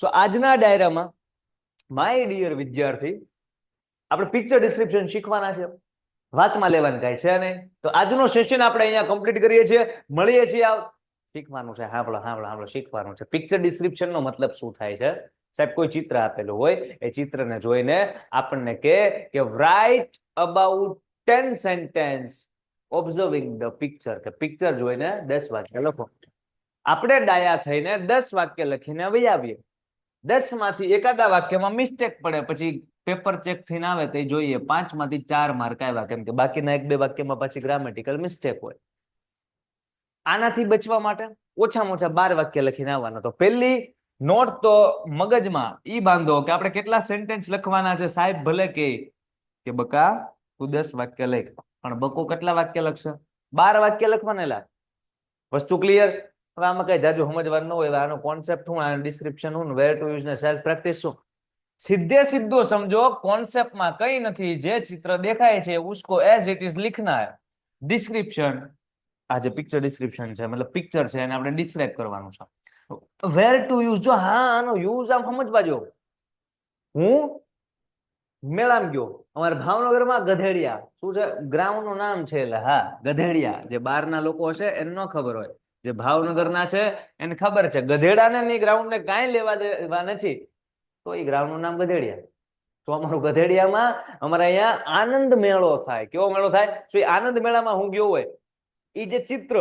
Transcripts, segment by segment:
તો આજના ડાયરામાં my dear વિદ્યાર્થી આપણે પિક્ચર ડિસ્ક્રિપ્શન શીખવાના છે, વાતમાં લેવાનું કાંઈ છે નહીં. તો આજનો સેશન આપણે અહીંયા કમ્પ્લીટ કરીએ છીએ. મળીએ છીએ. શીખવાનું છે, સાંભળો શીખવાનું છે. પિક્ચર ડિસ્ક્રિપ્શન નો મતલબ શું થાય છે? સાહેબ, કોઈ ચિત્ર આપેલું હોય, એ ચિત્રને જોઈને આપણને કે write about 10 sentence observing the picture, કે પિક્ચર જોઈને 10 વાક્ય લખો. આપણે ડાયા થઈને 10 વાક્ય લખીને વહી આવીએ. 10 માંથી એકાદા વાક્યમાં મિસ્ટેક પડે, પછી પેપર ચેક થઈને આવે તો જોઈએ 5 માંથી 4 માર્ક આવ્યા, કેમ કે બાકીના 1-2 વાક્યમાં પાછી ગ્રામેટિકલ મિસ્ટેક હોય. આનાથી બચવા માટે ઓછામાં ઓછા 12 વાક્ય લખીને આવવાના. તો પહેલી નોટ તો મગજમાં ઈ બાંધો કે આપણે કેટલા સેન્ટેન્સ લખવાના છે. સાહેબ ભલે કે બકા તું 10 વાક્ય લખ, પણ બકો કેટલા વાક્ય લખશે? 12 વાક્ય લખવાના. લા વસ્તુ ક્લિયર? હવે આમાં કઈ જાજુ સમજવાનું ન હોય. આનો કોન્સેપ્ટ શું, આનો ડિસ્ક્રિપ્શન શું, વેર ટુ યુઝ ને સેલ્ફ પ્રેક્ટિસ શું, સીધો સમજો. કોન્સેપ્ટમાં કઈ નથી, જે ચિત્ર દેખાય છે ઉસકો એઝ ઇટ ઇઝ લિખના હૈ. ડિસ્ક્રિપ્શન, આ જે પિક્ચર ડિસ્ક્રિપ્શન છે મતલબ પિક્ચર છે એને આપણે ડિસ્ક્રાઇબ કરવાનું છે. વેર ટુ યુઝ, જો આનો યુઝ આમ સમજવા જો. હું મેળામાં ગયો, અમારા ભાવનગરમાં ગધેડિયા શું છે, ગ્રાઉન્ડ નું નામ છે. એટલે હા, ગધેડિયા. જે બહારના લોકો હશે એને ન ખબર હોય, જે ભાવનગરના છે એને ખબર છે. ગધેડાને ની ગ્રાઉન્ડ ને કાંઈ લેવા દેવા નથી, તો એ ગ્રાઉન્ડ નું નામ ગધેડિયા. તો અમારું ગધેડિયામાં અમારે અહીંયા આનંદ મેળો થાય. કેવો મેળો થાય? તો એ આનંદ મેળામાં હું ગયો હોય, એ જે ચિત્ર,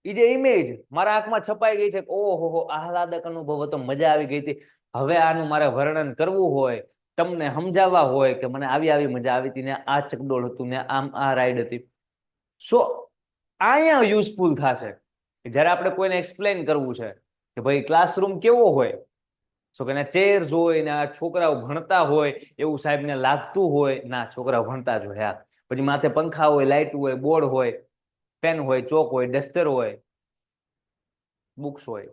એ જે ઇમેજ મારા આંખમાં છપાઈ ગઈ છે, ઓહો આહલાદક અનુભવ હતો, મજા આવી ગઈ હતી. હવે આનું મારે વર્ણન કરવું હોય, તમને સમજાવવા હોય કે મને આવી મજા આવી હતી ને, આ ચકડોળ હતું ને, આમ આ રાઈડ હતી, સો અહીંયા યુઝફુલ થશે. જ્યારે આપણે કોઈને એક્સપ્લેન કરવું છે કે ભાઈ ક્લાસરૂમ કેવો હોય, સો કે ચેર્સ હોય ને છોકરાઓ ભણતા હોય એવું સાહેબને લાગતું હોય, ના છોકરાઓ ભણતા જ હોય. પછી માથે પંખા હોય, લાઇટ હોય, બોર્ડ હોય, પેન હોય, ચોક હોય, ડસ્ટર હોય, બુક્સ હોય,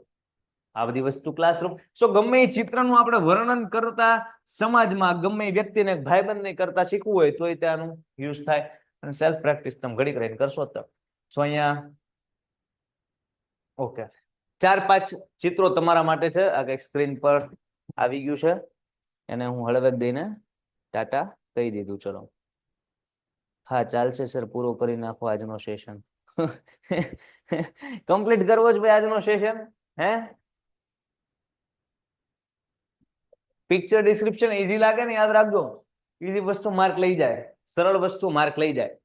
આ બધી વસ્તુ ક્લાસરૂમ. સો ગમે એ ચિત્રનું આપણે વર્ણન કરતા સમાજમાં ગમે એ વ્યક્તિને ભાઈબંધને કરતા શીખવું હોય તો ત્યાંનું યુઝ થાય. અને સેલ્ફ પ્રેક્ટિસ તમે ઘડી કરીને કરશો તો. સો અહીંયા ઓકે, 4-5 ચિત્રો તમારા માટે છે. આ કઈક સ્ક્રીન પર આવી ગયું છે, એને હું હળવેક દઈને ટાટા કહી દીધું. ચલો, હા ચાલશે સર, પૂરો કરી નાખો આજનો સેશન. કમ્પ્લીટ કરવો જ ભાઈ આજનો સેશન. હે, પિક્ચર ડિસ્ક્રિપ્શન ઈઝી લાગે ને, યાદ રાખજો. ઈઝી વસ્તુ માર્ક લઈ જાય, સરળ વસ્તુ માર્ક લઈ જાય.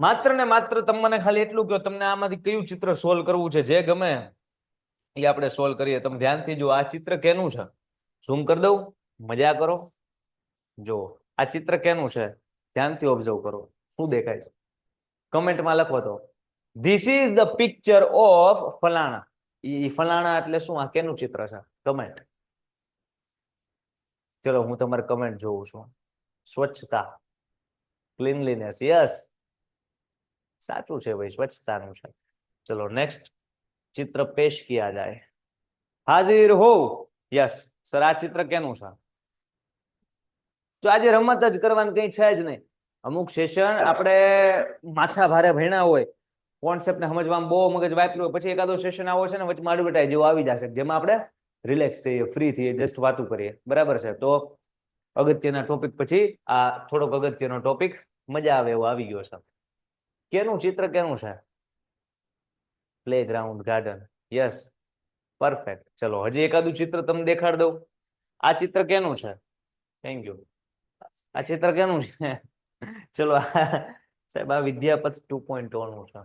માત્ર ને માત્ર તમને ખાલી એટલું કહો, તમને આમાંથી કયું ચિત્ર સોલ્વ કરવું છે, જે ગમે એ આપણે સોલ્વ કરીએ. તમે ધ્યાનથી જો, આ ચિત્ર કેનું છે? ઝૂમ કરી દઉં, મજા કરો. જો આ ચિત્ર કેનું છે, ધ્યાનથી ઓબ્ઝર્વ કરો. શું દેખાય છે? કમેન્ટમાં લખો તો. This is the picture of ફલાણા. ઈ ફલાણા એટલે શું? આ કેનું ચિત્ર છે? કમેન્ટ. ચલો હું તમારે કમેન્ટ જોઉં છું. સ્વચ્છતા, ક્લીનલીનેસ, યસ સાચું છે ભાઈ, સ્વચ્છતાનું છે. ચલો નેક્સ્ટ ચિત્ર પેશ કિયા જાય. હાજર હો, યસ સર. આ ચિત્ર કેનું છે? તો આજે રમત જ કરવાનું કઈ છે જ નહીં. અમુક સેશન આપણે માથા ભારે ભણ્યા હોય, કોન્સેપ્ટને સમજવામાં બહુ મગજ વાપર્યું હોય, પછી એકાદો સેશન આવો છે ને વચમાં એડવર્ટાઇઝ જેવો આવી જશે, જેમાં આપણે રિલેક્સ થઈએ, ફ્રી થઈએ, જસ્ટ વાતું કરીએ. બરાબર છે? તો અગત્યના ટોપિક પછી આ થોડોક અગત્યનો ટોપિક મજા આવે એવો આવી ગયો છે. કેનું ચિત્ર કેનું છે? Play ground, garden, yes perfect. ચલો હજી એકાદું ચિત્ર તમને દેખાડ દઉં. આ ચિત્ર કેનું છે? Thank you. આ ચિત્ર કેનું છે? ચલો સાહેબ, આ વિદ્યાપત 2.0 નું છે.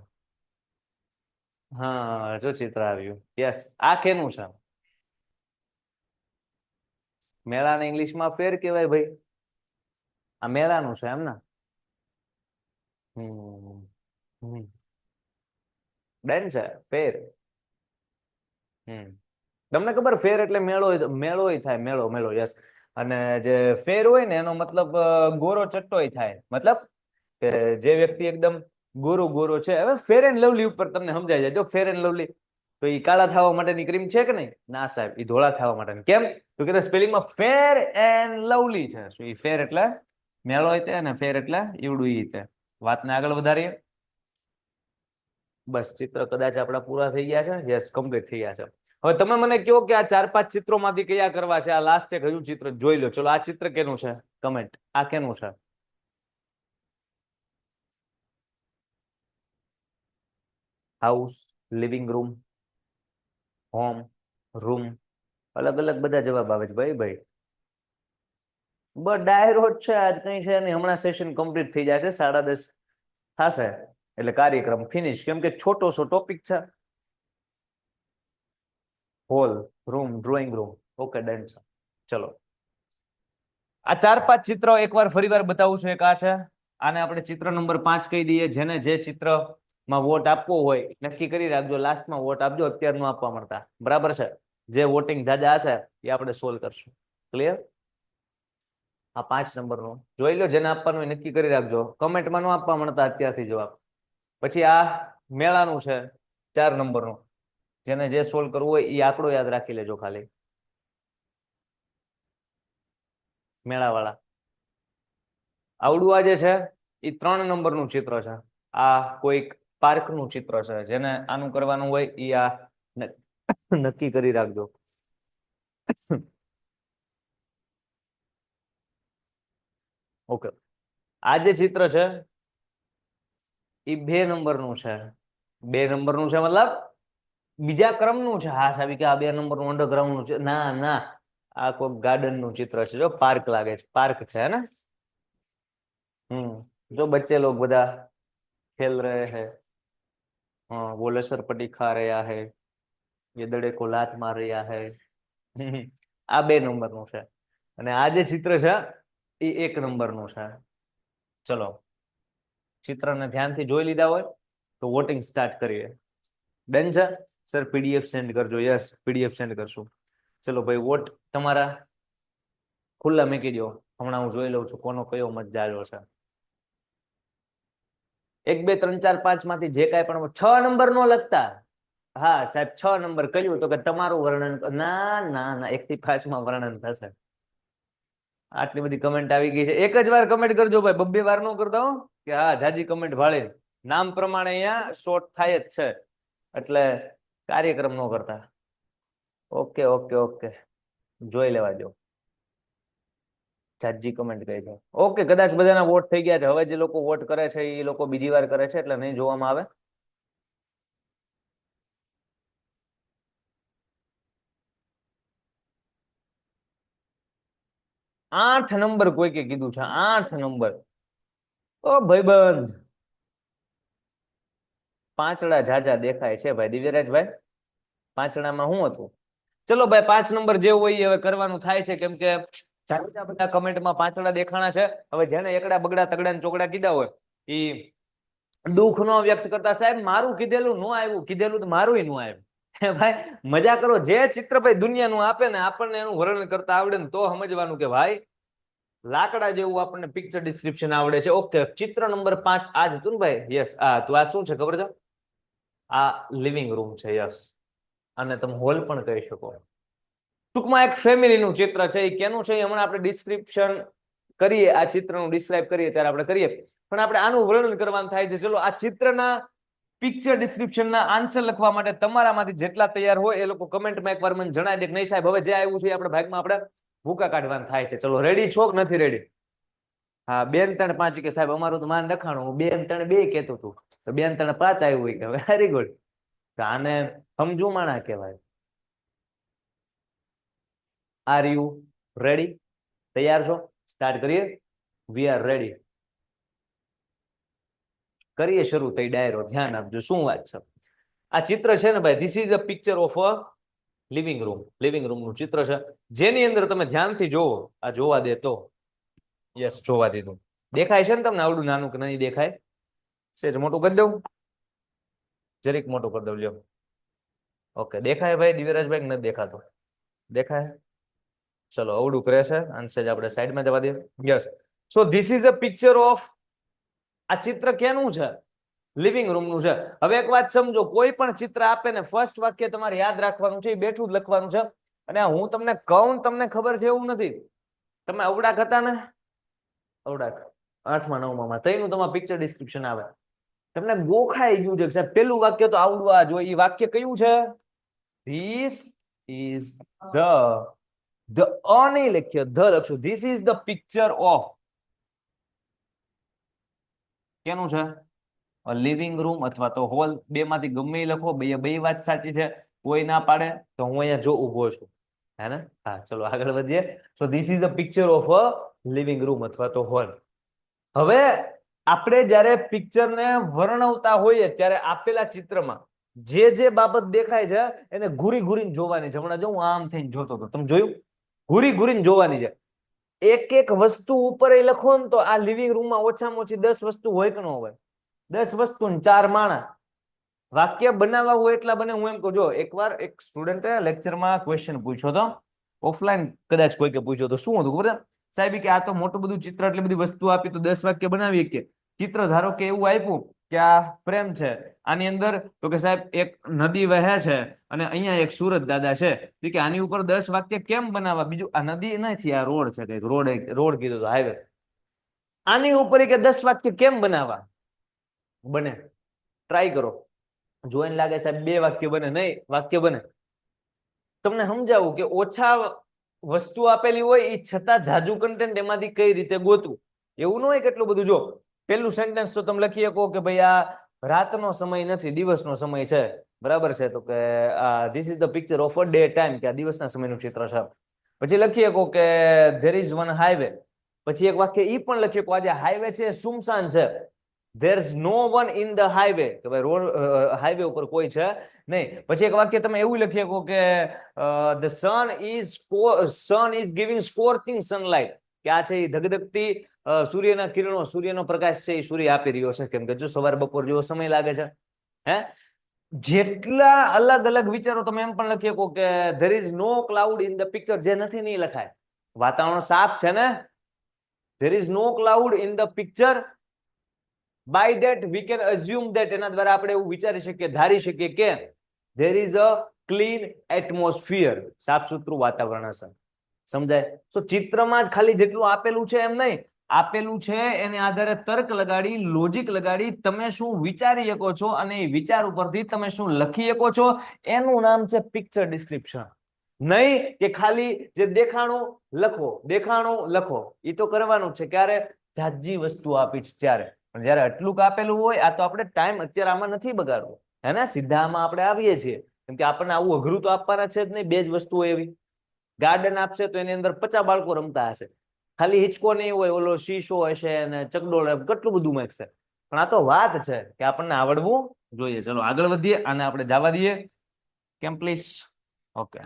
હા જો ચિત્ર આવ્યું, યસ. આ કેનું છે? મેળાને ઇંગ્લિશમાં ફેર કહેવાય ભાઈ. આ મેળાનું છે એમ ને? બેન છે ફેર. તમને ખબર ફેર એટલે મેળો, મેળો થાય, મેળો મેળો, યસ. અને જે ફેર હોય ને એનો મતલબ ગોરો ચટ્ટોય થાય. મતલબ કે જે વ્યક્તિ એકદમ ગોરો ગોરો છે. હવે ફેર એન્ડ લવલી ઉપર તમને સમજાય જાય. જો ફેર એન્ડ લવલી, તો એ કાળા થવા માટેની ક્રીમ છે કે નહીં? ના સાહેબ, એ ધોળા થવા માટેની. કેમ? તો કે સ્પેલિંગમાં ફેર એન્ડ લવલી છે. શું એ ફેર એટલે મેળો હોય અને ફેર એટલે ઈવડું ઈ તે. વાતને આગળ વધારીએ. બસ ચિત્ર કદાચ આપણા પૂરા થઈ ગયા છે. યસ કમ્પ્લીટ થઈ ગયા છે. હવે તમે મને કહો કે આ 4-5 ચિત્રોમાંથી કયા કરવા છે? આ લાસ્ટ એક હજુ ચિત્ર જોઈ લો. ચલો, આ ચિત્ર કેનું છે? કમેન્ટ. આ કેનું છે? House, living room, home, room, અલગ અલગ બધા જવાબ આવે છે ભાઈ. બસ ડાયરો જ છે, આજ કઈ છે નહીં. હમણાં સેશન કમ્પ્લીટ થઈ જશે, 10:30 થશે એટલે કાર્યક્રમ ફિનિશ. કેમ કે છોટો ટોપિક છે. Hall, room, drawing room. Okay, done છે. ચલો, આ 4-5 ચિત્ર એકવાર ફરીવાર બતાવું છું. એક આ છે, આને આપણે ચિત્ર નંબર 5 કહી દઈએ. જેને જે ચિત્રમાં વોટ આપવો હોય નક્કી કરી રાખજો. લાસ્ટમાં વોટ આપજો, અત્યાર નો આપવા મળતા. બરાબર છે? જે વોટિંગ જાજા હશે એ આપણે સોલ્વ કરશું. ક્લિયર? આ 5 નંબરનું જોઈ લો. જેને આપવાનું હોય નક્કી કરી રાખજો. કમેન્ટમાં ન આપવા મળતા અત્યારથી જવાબ. પછી આ મેળાનું છે, 4 નંબરનું. જેને જે સોલ્વ કરવું હોય એ આંકડો યાદ રાખી લેજો ખાલી. મેળાવાળા આવડું આ જે છે એ 3 નંબરનું ચિત્ર છે. આ કોઈક પાર્કનું ચિત્ર છે. જેને આનું કરવાનું હોય એ આ નક્કી કરી રાખજો. ઓકે, આ જે ચિત્ર છે એ 2 નંબરનું છે. 2 નંબરનું છે મતલબ બીજા ક્રમનું છે. હા સાહેબ કે આ 2 નંબરનું અંડરગ્રાઉન્ડનું છે. ના ના, આ કોઈ ગાર્ડનનું ચિત્ર છે. જો પાર્ક લાગે છે, પાર્ક છે ને. जो बच्चे लोग બધા खेल रहे हैं, वो लसरपट्टी खा रहा है, ये दड़े को लात मार રહ્યા है. આ 2 નંબરનું છે. અને આ જે ચિત્ર છે એ 1 નંબરનું છે. ચલો, ચિત્રને ધ્યાનથી જોઈ લીધા હોય તો વોટિંગ સ્ટાર્ટ કરીએ. ડન છે સર? પીડીએફ સેન્ડ કરજો. યસ, પીડીએફ સેન્ડ કરશું. ચલો ભાઈ, વોટ તમારા ખુલ્લા મૂકી દો. હમણાં હું જોઈ લઉં છું કોનો કયો મત જાજો છે. 1 2 3 4 5 માંથી જે કાંઈ પણ 6 નંબર નો લખતા. હા સાહેબ, 6 નંબર કહ્યું તો કે તમારું વર્ણન. ના ના ના, 1 થી 5 માં વર્ણન થશે. આટલી બધી કમેન્ટ આવી ગઈ છે. એક જ વાર કમેન્ટ કરજો ભાઈ, બબ્બે વાર નો કરતા હો. કે હા જાજી કમેન્ટ ભાળે. નામ પ્રમાણે અહીંયા શોર્ટ થાય જ છે, એટલે કાર્યક્રમ નો કરતા. ઓકે ઓકે ઓકે, જોઈ લેવા દો. જાજી કમેન્ટ કહી છે. ઓકે, કદાચ બધાના વોટ થઈ ગયા છે. હવે જે લોકો વોટ કરે છે એ લોકો બીજી વાર કરે છે, એટલે નહીં જોવામાં આવે. આઠ નંબર કોઈકે કીધું છે. 8 નંબર. ઓ ભાઈબંધ, પાંચડા જાજા દેખાય છે ભાઈ. દિવ્યરાજભાઈ, પાંચડામાં શું હતું? ચલો ભાઈ, 5 નંબર જે હોય એ હવે કરવાનું થાય છે. કેમ કે જાજા બધા કમેન્ટમાં પાંચડા દેખાણા છે. હવે જેને એકડા બગડા તગડા ચોકડા કીધા હોય એ દુઃખ નો વ્યક્ત કરતા. સાહેબ મારું કીધેલું નો આવ્યું, કીધેલું તો મારું નો આવ્યું. ભાઈ મજા કરો. જે ચિત્ર ભાઈ દુનિયાનું આપે ને આપણને એનું વર્ણન કરતા આવડે ને તો સમજવાનું કે ભાઈ લાકડા જેવું આપણને પિક્ચર ડિસ્ક્રિપ્શન આવડે છે. ઓકે, ચિત્ર નંબર 5 આ જ હતું ને ભાઈ? યસ. તો આ શું છે ખબર છે? આ લિવિંગ રૂમ છે. યસ, અને તમે હોલ પણ કહી શકો. ટૂંકમાં એક ફેમિલીનું ચિત્ર છે. એ કેનું છે હમણાં આપણે ડિસ્ક્રિપ્શન કરીએ, આ ચિત્રનું ડિસ્ક્રાઇબ કરીએ ત્યારે આપણે કરીએ. પણ આપણે આનું વર્ણન કરવાનું થાય છે. ચલો, આ ચિત્રના પિક્ચર ડિસ્ક્રિપ્શનના આન્સર લખવા માટે તમારામાંથી જેટલા તૈયાર હોય એ લોકો કમેન્ટમાં એકવાર મને જણાવી દે કે નહીં સાહેબ હવે જે આવ્યું છે આપણે ભાગમાં આપણે ભૂકા કાઢવાનું થાય છે. ચલો, રેડી છો કે નથી રેડી? હા, 2 3 5 કે સાહેબ અમારું તો માન લખાણું. હું 2 3 2 કહેતો હતું તો 2 3 5 આવ્યું હોય કે વેરી ગુડ. તો આને સમજુ માણા કહેવાય. Are you ready? તૈયાર છો? સ્ટાર્ટ કરીએ. We are ready. કરીએ શરૂ. થઈ ડાયરો. ધ્યાન આપજો શું વાત છે. આ ચિત્ર છે ને ભાઈ, this is a picture of a living room. Living રૂમનું ચિત્ર છે, જેની અંદર તમે ધ્યાનથી જોવો. આ જોવા દે તો. યસ, જોવા દીધું. દેખાય છે ને તમને? આવડું નાનું કે નહીં દેખાય? સેજ મોટું કરી દઉં? જરીક મોટું કરી દઉં. લ્યો. ઓકે, દેખાય ભાઈ દિવ્યરાજભાઈ? નથી દેખાતો? દેખાય? ચલો, અવડું કરે છે. આન્સર આપણે સાઈડમાં જવા દઈએ. Yes. So this is a picture of. આ ચિત્ર કેનું છે? લિવિંગ રૂમનું છે. હવે એક વાત સમજો, કોઈ પણ ચિત્ર આપે ને ફર્સ્ટ વાક્ય તમારે યાદ રાખવાનું છે, બેઠું જ લખવાનું છે. અને હું તમને કહું તમને ખબર છે એવું નથી. તમે અવડાક હતા ને? અવડાક 8મા 9મા તઈનું તમારું પિક્ચર ડિસ્ક્રિપ્શન આવે. તમને ગોખાઈ ગયું છે સાહેબ. પેલું વાક્ય તો આવડવા જોઈએ. એ વાક્ય કયું છે? ધીસ is the નહીં લખ્યો, ધ લખશું. This is the picture of કેનું છે? લિવિંગ રૂમ અથવા તો હોલ. બે માંથી ગમે એ લખો, બે વાત સાચી છે. કોઈ ના પાડે તો હું અહીંયા જો ઉભો છું, હે ને? હા, ચલો આગળ વધીએ. So this is the picture of a living room અથવા તો હોલ. હવે આપણે જ્યારે પિક્ચરને વર્ણવતા હોઈએ ત્યારે આપેલા ચિત્રમાં જે બાબત દેખાય છે એને ઘૂરી ઘૂરીને જોવાની છે. હમણાં જો હું આમ થઈને જોતો હતો, તમે જોયું? ઘૂરી ઘૂરીને જોવાની છે. એક એક વસ્તુ ઉપર એ લખો ને તો આ લિવિંગ રૂમમાં ઓછામાં ઓછી 10 વસ્તુ હોય કે ન હોય? 10 વસ્તુ ને 4 માણસ. વાક્ય બનાવવા હોય એટલા બને. હું એમ કહું, જો એકવાર એક સ્ટુડન્ટે લેક્ચરમાં ક્વેશ્ચન પૂછ્યો હતો, ઓફલાઈન કદાચ કોઈકે પૂછ્યો તો. શું હતું ખબર છે સાહેબ? કે આ તો મોટું બધું ચિત્ર, એટલી બધી વસ્તુ આપી તો 10 વાક્ય બનાવીએ. કે ચિત્ર ધારો કે એવું આપ્યું કે આ ફ્રેમ છે, આની અંદર તો કે સાહેબ એક નદી વહે છે અને અહીંયા એક સુરત દાદા છે, કે આની ઉપર 10 વાક્ય કેમ બનાવવા? બીજું આ નદી નથી, આ રોડ છે, કઈક રોડ કીધું તો હાઈવે. આની ઉપર કે 10 વાક્ય કેમ બનાવવા? બને. ટ્રાય કરો. જોઈને લાગે સાહેબ 2 વાક્ય બને, નહીં, વાક્ય બને. તમને સમજાવું કે ઓછા વસ્તુ આપેલી હોય એ છતાં જાજુ કન્ટેન્ટ એમાંથી કઈ રીતે ગોતવું. એવું ન હોય કે એટલું બધું. જો પેલું સેન્ટેન્સ તો તમે લખી શકો કે ભાઈ આ રાતનો સમય નથી, દિવસનો સમય છે, બરાબર છે? તો કે this is the picture of a day time, કે આ દિવસના સમયનું ચિત્ર છે. પછી લખી શકો કે ધેર ઇઝ વન હાઈવે. પછી એક વાક્ય ઈ પણ લખી શકો આજે હાઈવે છે સુમસાન છે. There's no one in the highway, કે ભાઈ રોડ હાઈવે ઉપર કોઈ છે નહીં. પછી એક વાક્ય તમે એવું લખી શકો કે the sun is giving scorching sunlight, કે આ છે ધગધગતી સૂર્યના કિરણો, સૂર્યનો પ્રકાશ છે એ સૂર્ય આપી રહ્યો છે. કેમ કે જો સવાર બપોર જેવો સમય લાગે છે. હે, જેટલા અલગ અલગ વિચારો તમે એમ પણ લખી શકો કે there is no cloud in the picture, જે નથી નહીં લખાય. વાતાવરણ સાફ છે ને, there is no cloud in the picture. By that we can assume that, એના દ્વારા આપણે એવું વિચારી શકીએ, ધારી શકીએ કે there is a clean atmosphere, સાફ સુથરું વાતાવરણ હશે. સમજાય? તો ચિત્રમાં જ ખાલી જેટલું આપેલું છે એમ નહીં, આપેલું છે એને આધારે તર્ક લગાડી, લોજિક લગાડી તમે શું વિચારી શકો છો અને એ વિચાર ઉપરથી તમે શું લખી શકો છો, એનું નામ છે પિક્ચર ડિસ્ક્રિપ્શન. નહીં કે ખાલી જે દેખાણું લખો, દેખાણું લખો. એ તો કરવાનું છે ક્યારે? જાજી વસ્તુ આપીશ ત્યારે. પણ જયારે આટલું આપેલું હોય, આ તો આપણે ટાઈમ અત્યારે આમાં નથી બગાડવો, હે ને? સીધા આમાં આપણે આવીએ છીએ. કેમ કે આપણને આવું અઘરું તો આપવાના છે જ નહીં. 2 જ વસ્તુ એવી. ગાર્ડન આપશે તો એની અંદર 50 બાળકો રમતા હશે. ખાલી હિંચકો નહીં હોય, ઓલો શીશો હશે અને ચકડોળ, કેટલું બધું મેકશે. પણ આ તો વાત છે કે આપણને આવડવું જોઈએ. ચલો આગળ વધીએ, આને આપણે જવા દઈએ. કેમ પ્લીઝ? ઓકે,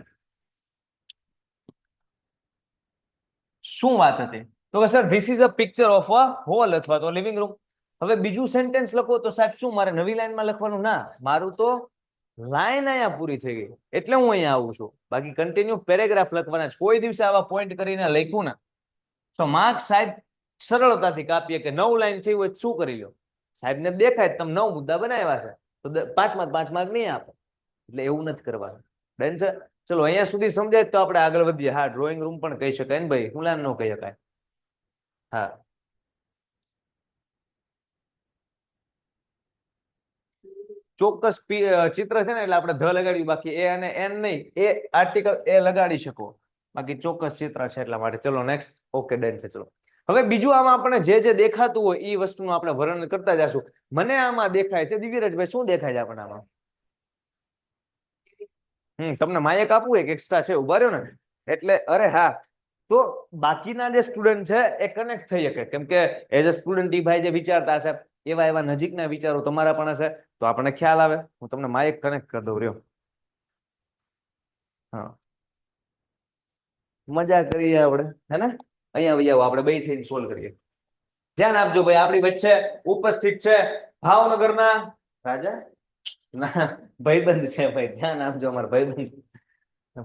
શું વાત હતી? તો કે sir this is a picture of a hall અથવા તો લિવિંગ રૂમ. હવે બીજું સેન્ટેન્સ લખો તો સાહેબ શું મારે નવી લાઈનમાં લખવાનું? ના, મારું તો લાઈન અહીંયા પૂરી થઈ ગઈ એટલે હું અહીંયા આવું છું. બાકી કન્ટિન્યુ પેરેગ્રાફ લખવાના છે. કોઈ દિવસે આવા પોઈન્ટ કરીને લખ્યું ના તો માર્ક્સ સાહેબ સરળતાથી કાપીએ કે 9 લાઈન થઈ હોય શું કરી લો. સાહેબને દેખાય તમે 9 મુદ્દા બનાવ્યા છે તો 5 માં 5 માર્ક નહીં આપે. એટલે એવું નથી કરવાનું. ડન છે? ચલો અહીંયા સુધી સમજાય તો આપણે આગળ વધીએ. હા, ડ્રોઈંગ રૂમ પણ કહી શકાય ને ભાઈ, હું લાઈન ન કહી શકાય. હા, ચોક્કસ ચિત્ર છે ને એટલે આપણે ધ લગાડ્યું, બાકી એ અને એન નહીં. એ આર્ટિકલ એ લગાડી શકો, બાકી ચોક્કસ ચિત્ર છે એટલા માટે. ચલો નેક્સ્ટ. ઓકે, ડન છે. ચલો હવે બીજું આમાં આપણે જે દેખાતું હોય એ વસ્તુનું આપણે વર્ણન કરતા જશું. મને આમાં દેખાય છે દિવ્યરાજભાઈ, શું દેખાય છે આપણને આમાં? તમને માયક આપવું એક એક્સ્ટ્રા છે, ઉભા રહ્યો ને એટલે. અરે હા, તો બાકીના જે સ્ટુડન્ટ છે એ કનેક્ટ થઈ શકે. કેમ કે એઝ અ સ્ટુડન્ટ ઈ ભાઈ જે વિચારતા હશે એવા નજીકના વિચારો તમારા પણ હશે, તો આપણને ખ્યાલ આવે. હું તમને માઇક કનેક્ટ કરી દઉં. રહ્યો, હા, મજા કરીએ આપણે, હે ને? અહીંયા આવો, આપણે બે થઈને સોલ્વ કરીએ. ધ્યાન આપજો ભાઈ, આપણી વચ્ચે ઉપસ્થિત છે ભાવનગરના રાજા ના ભાઈબંધ છે ભાઈ. ધ્યાન આપજો, અમારા ભાઈબંધ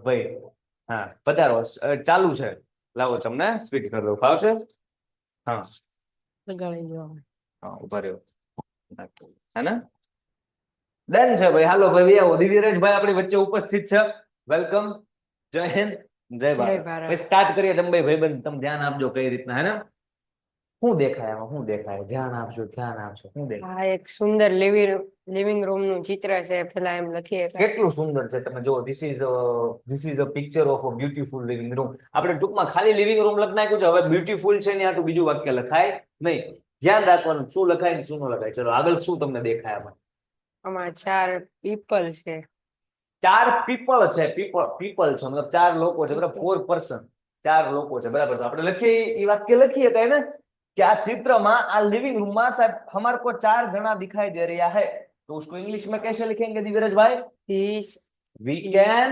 ભાઈ. હા, પધારો. ચાલુ છે, લાવો તમને સ્પીક કરી દઉં. ફાવશે? હા, હા, ઉભા રહ્યો, હે ને? ડન છે ભાઈ. હાલો ભાઈ, આવો. દિવ્યરાજભાઈ આપણી વચ્ચે ઉપસ્થિત છે. વેલકમ. જય હિન્દ, જય ભારત. સ્ટાર્ટ કરીએ. તમે ભાઈબંધ તમે ધ્યાન આપજો કઈ રીતના, હે ને? શું દેખાય આમાં? શું દેખાય? ધ્યાન આપજો, ધ્યાન આપજો. શું દેખાય? આ એક સુંદર લિવિંગ રૂમ નું ચિત્ર છે. પેલા એમ લખીએ કે કેટલું સુંદર છે! તમે જો, this is a picture of a beautiful living room. આપણે ટૂંકમાં ખાલી લિવિંગ રૂમ લખી નાખ્યું છે. હવે બ્યુટીફુલ છે ને આટલું બીજું વાક્ય લખાય નહીં. ધ્યાન રાખવાનું શું લખાય ને શું ન લખાય. ચલો આગળ શું તમને દેખાય આમાં? આમાં 4 પીપલ છે. 4 પીપલ છે. પીપલ છે મતલબ 4 લોકો છે, બરાબર? 4 પર્સન, 4 લોકો છે, બરાબર? તો આપણે લખીએ એ વાક્ય લખીએ કઈ ને कि आ चित्र में आ लिविंग रूम में साहब हमारे को 4 जना दिखाई दे रहा है, तो उसको इंग्लिश में कैसे लिखेंगे दिव्यराज भाई? This वी कैन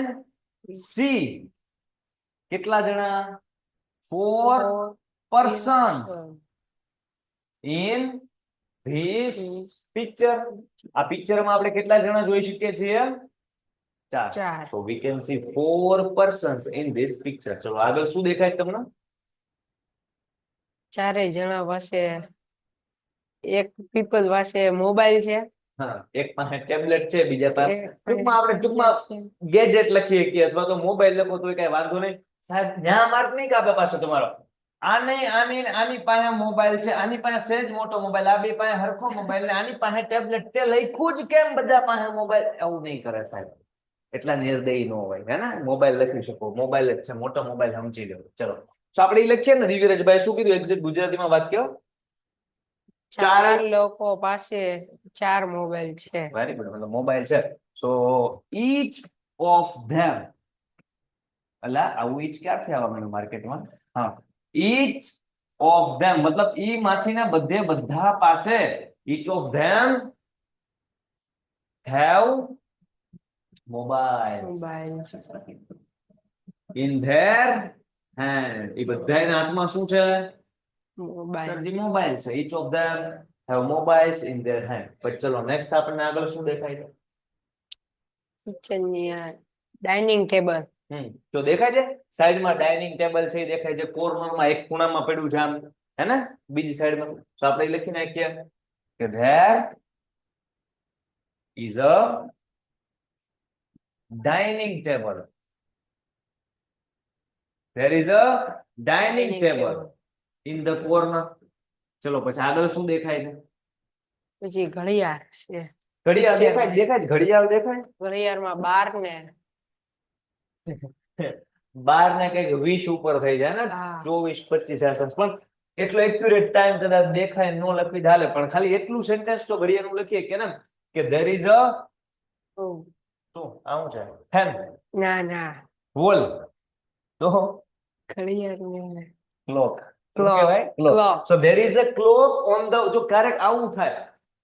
सी कितना जना? 4 पर्सन इन ધીસ પિક્ચર. આ પિક્ચરમાં આપણે કેટલા જણા જોઈ શકીએ છીએ? 4. So we can see 4 persons in this picture. ચલો આગળ શું દેખાય તમને? 4 જણા પાસે એક પીપલ પાસે મોબાઈલ છે. હા, એક પાસે ટેબ્લેટ છે, બીજા પાસે ટૂંકમાં ગેજેટ લખીએ કે અથવા તો મોબાઈલ લખો તો કઈ વાંધો નહીં સાહેબ. ન્યા માર્ક નહીં કાપે પાછો તમારો. આની પાસે મોબાઈલ છે, આની પાસે સેજ મોટો મોબાઈલ, આ બે પાસે હરખો મોબાઈલ ને આની પાસે ટેબ્લેટ. તે લખ્યું જ કેમ બધા પાસે મોબાઈલ? એવું નહીં કરે સાહેબ, એટલા નિર્દયી ન હોય. હે ને, મોબાઈલ લખી શકો, મોબાઈલ જ છે, મોટો મોબાઈલ સમજી લો. ચલો તો આપણે લખીએ ને દિવ્યરાજભાઈ શું કીધું એક્ઝેક્ટ ગુજરાતીમાં વાક્ય? 4 લોકો પાસે 4 મોબાઈલ છે. વેરી ગુડ, મતલબ મોબાઈલ છે. સો ઈચ ઓફ ધેમ, અલા આવું ઈચ ક્યાંથી આવવા માંડ્યું માર્કેટમાં? હા, ઈચ ઓફ ધેમ મતલબ ઈ માંથીના બધે બધા પાસે. Each of them have mobile in their hand. એ બધાના હાથમાં શું છે? સરજી મોબાઈલ છે. Each of them have mobiles in their hand. પછી ચલો નેક્સ્ટ આપણને આગળ શું દેખાય છે? કિચનની ડાઇનિંગ ટેબલ. તો દેખાય છે સાઈડમાં ડાઇનિંગ ટેબલ છે, દેખાય છે. કોર્નરમાં એક ખૂણામાં પડ્યું છે આમ, હે ને, બીજી સાઈડમાં. તો આપણે લખી નાખીએ કે there is a dining table. There is a dining table in the corner. ચલો પછી આગળ શું દેખાય છે? પછી ઘડિયાળ છે. ઘડિયાળ દેખાય? દેખાય છે ઘડિયાળ દેખાય. ઘડિયાળમાં 12 ને કઈક 20 ઉપર થઈ જાય ને, 24-25 આસપાસ. પણ એટલો એક્યુરેટ ટાઈમ કદાચ દેખાય ન લખી ચાલે, પણ ખાલી એટલું સેન્ટેન્સ તો ઘડિયાળનું લખીએ કે ને કે there is a શું આવું છે ફેન ના વોલ તો ઘડિયાળ ક્લોક કહેવાય. Clock. So there is a clock on the. જો ક્યારેક આવું થાય,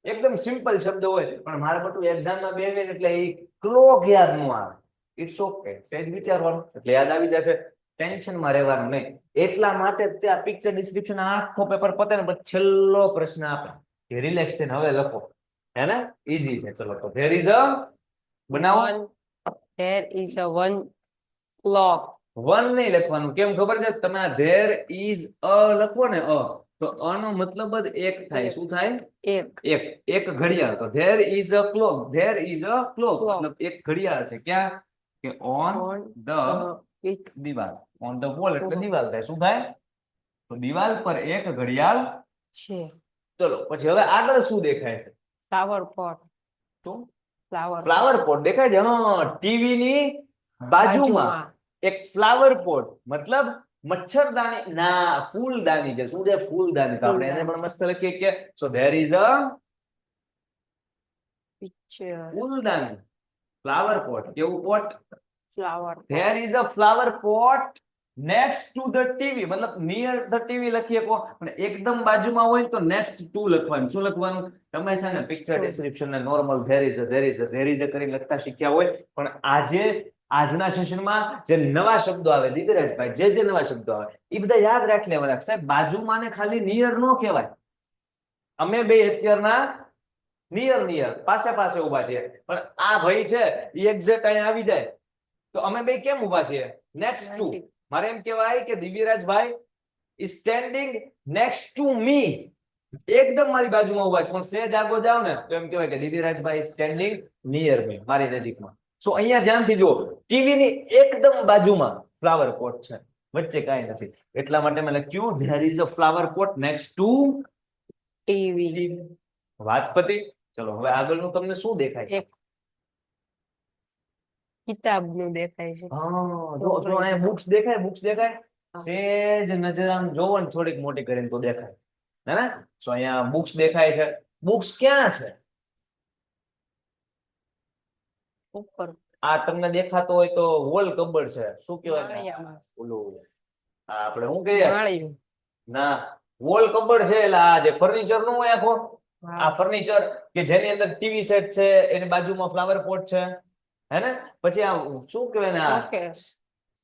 એકદમ સિમ્પલ શબ્દ હોય પણ મારે બધું એક્ઝામમાં બેસે એટલે એ ક્લોક યાદ ન આવે. ઇટ્સ ઓકે, સેજ વિચારવાનું એટલે યાદ આવી જશે. ટેન્શનમાં રહેવાનું નહીં. એટલા માટે ત્યાં પિક્ચર ડિસ્ક્રિપ્શન આખો પેપર પતે ને પછી છેલ્લો પ્રશ્ન આપે કે રિલેક્સ થઈને હવે લખો, હે ને, ઈઝી છે. ચલો તો there is a બનાવો. there is a one clock. One નહીં લખવાનું. કેમ ખબર છે? તમે આ there is a લખો ને તો નો મતલબ જ એક થાય. શું થાય? એક ઘડિયાળ. તો there is a clock. there is a clock મતલબ એક ઘડિયાળ છે. ક્યાં? કે on the દિવાલ. on the wall એટલે દિવાલ થાય. શું થાય? તો દિવાલ પર એક ઘડિયાળ છે. ચલો પછી હવે આગળ શું દેખાય છે? Flower pot. શું? ફ્લાવર પોટ દેખાય છે. ટીવી ની બાજુમાં એક ફ્લાવર પોટ મતલબ મચ્છરદાની ના ફૂલદાની છે. શું છે? ફૂલદાની. તો આપણે એને પણ મસ્ત લખીએ કે સો there is a ફૂલદાની. Flower pot. કેવું pot? Flower. there is a flower pot next to the TV મતલબ near the TV લખીએ કો, અને એકદમ બાજુમાં હોય તો next to લખવાનું. શું લખવાનું? તમે છે ને પિક્ચર ડિસ્ક્રિપ્શન ને નોર્મલ there is a કરીને લખતા શીખ્યા હોય, પણ આજના સેશનમાં જે નવા શબ્દો આવે દિવ્યરાજભાઈ, જે નવા શબ્દો આવે એ બધા યાદ રાખી લેવાના. સાહેબ બાજુમાં ને ખાલી નિયર નો કહેવાય. અમે બે અત્યારના નિયર પાસે ઉભા છીએ, પણ આ ભાઈ છે એ એક્ઝેક્ટ અહીંયા આવી જાય તો અમે બે કેમ ઉભા છીએ? Next to. મારે એમ કહેવાય કે દિવ્યરાજભાઈ is standing next to me. એકદમ મારી બાજુમાં ઉભા છે, પણ સેજ આગો જાવ ને તો એમ કહેવાય કે દિવ્યરાજભાઈ ઇઝ સ્ટેન્ડિંગ નિયર મી, મારી નજીકમાં. સો અહીંયા ધ્યાનથી જુઓ, ટીવી ની એકદમ બાજુમાં ફ્લાવર પોટ છે. વચ્ચે કાંઈ નથી, એટલા માટે મેં લખ્યું there is a flower pot next to TV. TV. વાત પતી. ચલો હવે આગળનું તમને શું દેખાય છે? એક કિતાબનું દેખાય છે. હા જો જો અહીંયા બુક્સ દેખાય, બુક્સ દેખાય. સેજ નજર આમ જોવો ને થોડીક મોટી કરીને તો દેખાય, હે ને? સો અહીંયા બુક્સ દેખાય છે. બુક્સ ક્યાં છે? ઉપર આ તમને દેખાતો હોય તો વોલ કબર્ડ છે. શું કહેવાય? માળિયામાં. ઓલું આ આપણે શું કહીએ? માળિયું. ના, વોલ કબર્ડ છે એટલે આ જે ફર્નિચર નું હોય આખો, હા. આ ફર્નિચર કે જેની અંદર ટીવી સેટ છે, એની બાજુમાં ફ્લાવર પોટ છે, હે ને? પછી આ શું કહેવાય ને, આ શોકેસ.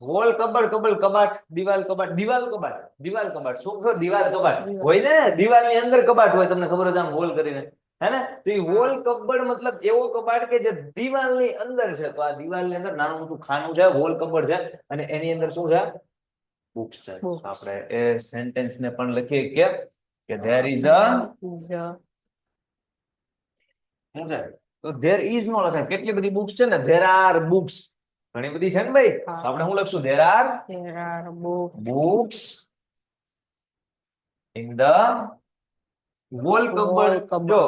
વોલ કબર્ડ, કબાટ, દિવાલ કબાટ, દિવાલ કબાટ, શું કહો? દિવાલ કબાટ દિવાલ. હોય ને, દિવાલની અંદર કબાટ હોય, તમને ખબર હોય તો આમ હોલ કરીને, હે ને? તો એ વોલ કબર્ડ મતલબ એવો કબાટ કે જે દિવાલની અંદર છે. તો આ દિવાલની અંદર નાનું મોટું ખાનું છે, વોલ કબર્ડ છે, અને એની અંદર શું છે? બુક્સ છે. Books. આપણે એ સેન્ટેન્સ ને પણ લખીએ કે there is a શું છે? તો there is નો લખાય. કેટલી બધી બુક્સ છે ને, there are books, ઘણી બધી છે ને ભાઈ. તો હા. આપણે શું લખશું? there are There are books. books in the wall Wall cupboard. cupboard. જો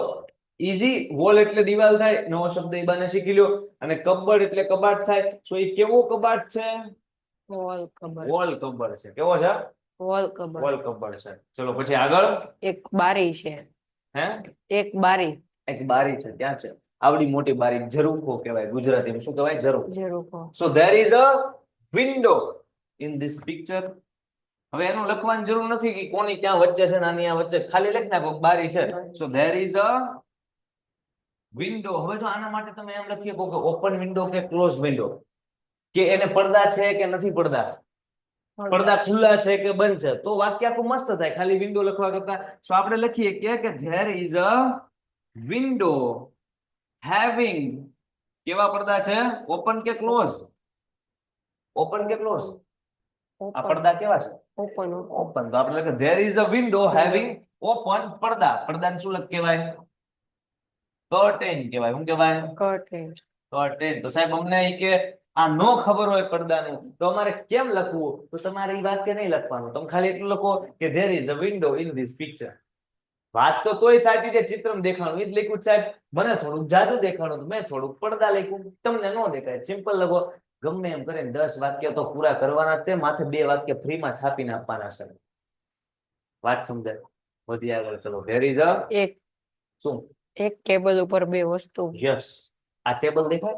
ઈઝી, વોલ એટલે દિવાલ થાય, નવો શબ્દ એ બાને શીખી લ્યો, અને કબર્ડ એટલે કબાટ થાય. સો એ કેવો કબાટ છે? Wall cupboard. વોલ કબર્ડ છે. કેવો છે? Wall cupboard. વોલ કબર્ડ છે. ચલો પછી આગળ. એક બારી છે. હે? એક બારી. એક બારી છે. ક્યાં છે? આવડી મોટી બારી, ઝરૂખો કહેવાય ગુજરાતીમાં. શું કહેવાય? ઝરૂખો. ઝરૂખો. So there is a window in this picture. હવે એનું લખવાની જરૂર નથી કે કોની ક્યાં વચ્ચે છે, નાની આ વચ્ચે, ખાલી લખી નાખો બારી છે. So there is a window. હવે જો આના માટે તમે એમ લખી શકો કે ઓપન વિન્ડો કે ક્લોઝ વિન્ડો, કે એને પડદા છે કે નથી પડદા, પડદા ખુલ્લા છે કે બંધ છે, તો વાક્ય આખું મસ્ત થાય ખાલી વિન્ડો લખવા કરતા. સો આપણે લખીએ કે there is a window having, કેવા પડદા છે? ઓપન કે ક્લોઝ? ઓપન કે ક્લોઝ? આ પડદા કેવા છે? ઓપન. ઓપન. તો આપણે લખીએ there is a window having open પડદા. પડદાને શું કહેવાય? કર્ટેન કહેવાય. શું કહેવાય? કર્ટેન. કર્ટેન. તો સાહેબ અમને અહીં કે આ નો ખબર હોય પડદાનું તો અમારે કેમ લખવું? તો તમારે એ વાક્ય નહીં લખવાનું, તમે ખાલી એટલું લખો કે there is a window in this picture. વાત તો તોય સાચી છે, ચિત્રમાં દેખાણું એ જ લખ્યું સાહેબ. મને થોડુંક જાજુ દેખાણું તો મેં થોડુંક પડદા લખ્યું, તમને ન દેખાય. સિમ્પલ લખો. ગમે એમ કરીને 10 વાક્ય તો પૂરા કરવાના જ તે, માથે 2 વાક્ય ફ્રીમાં છાપીને આપવાના છે. વાત સમજાય? વધી આગળ ચલો. there is a એક શું? એક ટેબલ ઉપર બે વસ્તુ. यस. आ टेबल देखो,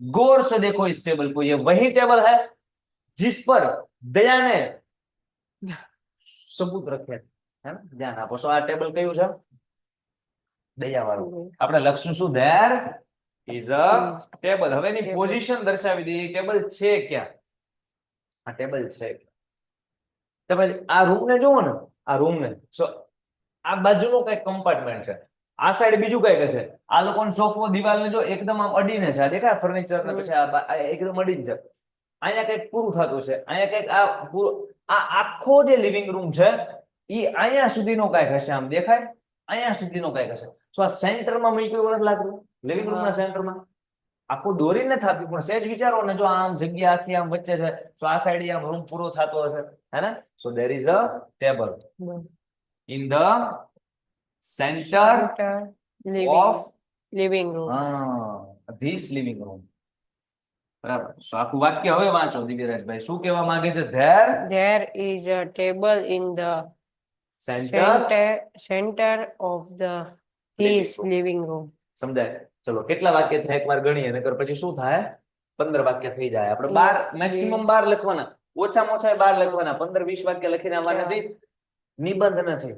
गौर से देखो इस टेबल को. ये वही टेबल है जिस पर दया ने सबूत रखे थे, है ना? ध्यान आपो. सो आ टेबल कયું છે? દયા વાળું. આપણે લખશું શું? there is a table. હવે એની પોઝિશન દર્શાવી દઈએ. ટેબલ છે ક્યાં? આ ટેબલ છે. તમે આ રૂમ ને જોવો ને, આ રૂમ ને, સો આ બાજુનું કઈ કમ્પાર્ટમેન્ટ છે, આ સાઈડ બીજું કઈ છે. આ લોકોનો સોફો દિવાલને જો એકદમ આમ અડીને છે, આ દેખાય ફર્નિચર ને, પછી આ એકદમ અડીને છે. અહીંયા કઈક પૂરું થતું છે, અહીંયા કઈક આ આ આખો જે લિવિંગ રૂમ છે ઈ અહીંયા સુધીનો કઈક હશે. આમ દેખાય અહીંયા સુધીનો કઈક હશે. સો આ સેન્ટરમાં મૂક્યું એવું નથી લાગતું? લિવિંગ રૂમના સેન્ટરમાં આખું દોરીને નથી આપ્યું, પણ સહેજ વિચારો ને, જો આમ જગ્યા આખી આમ વચ્ચે છે, તો આ સાઈડ આમ રૂમ પૂરો થતો હશે, હે ને? સો there is a table in the center of living room. this living room. બરાબર. સો આખું વાક્ય હવે વાંચો દિવ્યરાજભાઈ. શું કહેવા માંગે છે? There is a table in the center of this living room. સમજાય? ચલો કેટલા વાક્ય છે એકવાર ગણીએ, નકર પછી શું થાય? 15 વાક્ય થઈ જાય. આપણે 12 મેક્સિમમ 12 લખવાના, ઓછામાં ઓછા 12 લખવાના. 15-20 વાક્ય લખીને આવવાના નથી, નિબંધ નથી.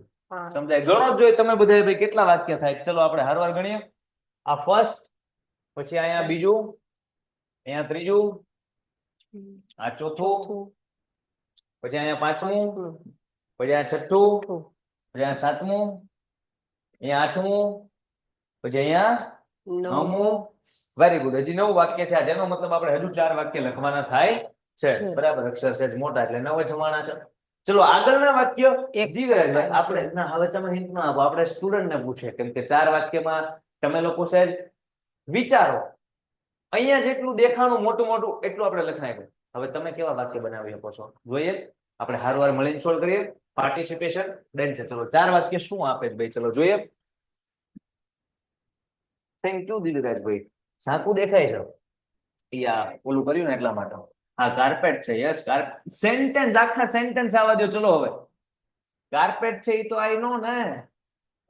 સમજાય? ગણો જ જોઈએ તમે બધા ભાઈ કેટલા વાક્ય થાય. ચલો આપણે હરવાર ગણીએ. આ ફર્સ્ટ, પછી અહીંયા બીજું, અહીંયા ત્રીજું, આ ચોથું, પછી અહીંયા પાંચમું, પછી અહીંયા છઠ્ઠું, પછી અહીંયા સાતમું, અહીંયા આઠમું, પછી અહીંયા નવમું. Very good. હજી 9 વાક્ય થયા, જેનો મતલબ આપણે હજુ 4 વાક્ય લખવાના થાય છે. બરાબર. અક્ષર સહેજ મોટા એટલે 9 જ જવાના છે. ચલો આગળના વાક્ય દિવ્યરાજભાઈ આપણે ના, હવે તમે હિન્ટ ના આપો, આપણે સ્ટુડન્ટને પૂછે, કેમ કે 4 વાક્યમાં તમે લોકો સહેજ વિચારો. અહીંયા જેટલું દેખાણું મોટું મોટું એટલું આપણે લખી નાખ્યું. હવે તમે કેવા વાક્ય બનાવી શકો છો જોઈએ? આપણે હારવાર મળીને સોલ્વ કરીએ. પાર્ટિસિપેશન ડન છે. ચલો 4 વાક્ય શું આપે છે ભાઈ? ચલો જોઈએ. Thank you દિલરાજભાઈ. સાકું દેખાય છે. યા ઓલું કર્યું ને એટલા માટે. હા કાર્પેટ છે. યસ સેન્ટેન્સ, આખા સેન્ટેન્સ આવવા દો. ચલો હવે કાર્પેટ છે એ તો આઈ નો ને.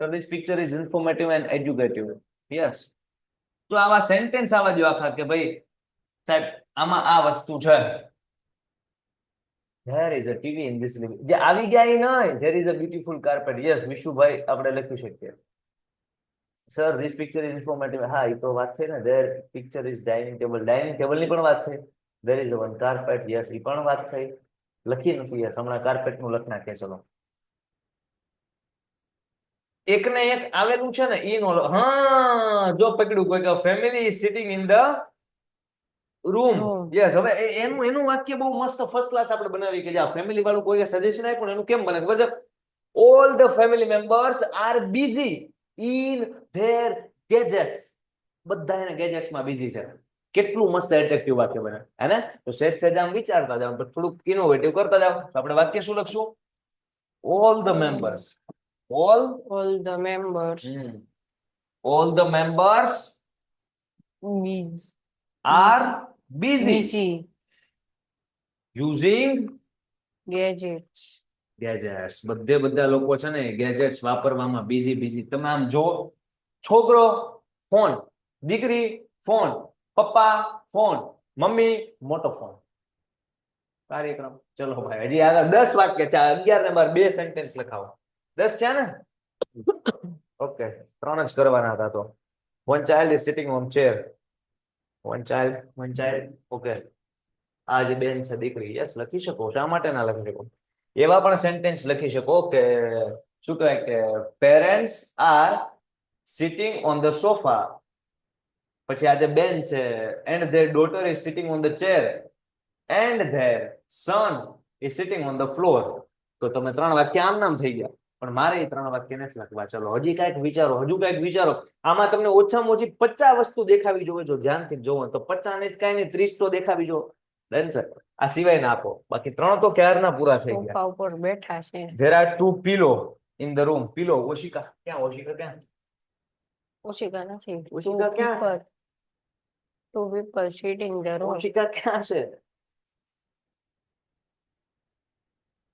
So this picture is informative and educative. Yes. તો આવા સેન્ટેન્સ આવવા દો આખા કે ભાઈ સાહેબ આમાં આ વસ્તુ છે. There is a TV in this living. જે આવી ગયા એ નહીં. There is a beautiful carpet. Yes વિશુભાઈ આપણે લખી શકીએ. Sir this picture is informative. હા એ તો વાત છે ને. There picture is dining table. Dining table ની પણ વાત છે. There is a one carpet. Yes એ પણ વાત થઈ. લખી નથી. યસ હમણાં કાર્પેટ નું લખ નાખીએ. ચલો એક ને એક આવેલું છે ને ઈ નો. હા જો પકડ્યું કોઈ કે family is sitting in the room. Room. Yes હવે એનું વાક્ય બહુ મસ્ત ફર્સ્ટ ક્લાસ આપણે બનાવી કે જે ફેમિલી વાળું કોઈ સજેશન આપ્યું ને એનું કેમ બને ખબર છે? All the family members are busy in their gadgets. બધા એને ગેજેટ્સ માં બિઝી છે. કેટલું મસ્ત એટ્રેક્ટિવ વાક્ય બને હે ને? તો સેજ સેજ આમ વિચારતા જાવ તો થોડુંક ઇનોવેટિવ કરતા જાવ તો આપણે વાક્ય શું લખશું? All the members. All the members all the members busy are busy using gadgets. gadgets. બધા લોકો છે ને ગેજેટ્સ વાપરવામાં બિઝી. તમે આમ જો છોકરો ફોન, દીકરી ફોન, પપ્પા ફોન, મમ્મી મોટો ફોન. કાર્યક્રમ. ચલો ભાઈ હજી આગળ 10 વાક્ય છે. 11 ને 12 બે સેન્ટેન્સ લખાવો. 10 છે ને? ઓકે 3 જ કરવાના હતા. તો one child is sitting on chair. one child okay આ જે બેન છે દીકરી. યસ લખી શકો. શા માટે ના લખી શકો? એવા પણ સેન્ટેન્સ લખી શકો કે શું કહેવાય કે parents are sitting on the sofa. પછી આ જે બેન છે and their daughter is sitting on the chair and their son is sitting on the floor. તો તમે 3 વાક્ય આમ નામ થઈ ગયા. પણ મારે એ 3 વાક્ય નથી લખવા. ચલો હજી કઈક વિચારો. આમાં તમને ઓછામાં ઓછી 50 વસ્તુ દેખાવી જોઈએ. જો ધ્યાનથી જોવો તો 50 ને કઈ નહીં 30 તો દેખાવી જો. ડન છે. આ સિવાય ના આપો. બાકી 3 તો ક્યારના પૂરા થઈ ગયા. સોફા ઉપર બેઠા છે. There are 2 pillow in the room. Pillow. ઓશિકા ક્યાં? ઓશિકા નથી. ઓશિકા ક્યાં છે? Two people sitting in the room. ઓશિકા ક્યાં છે?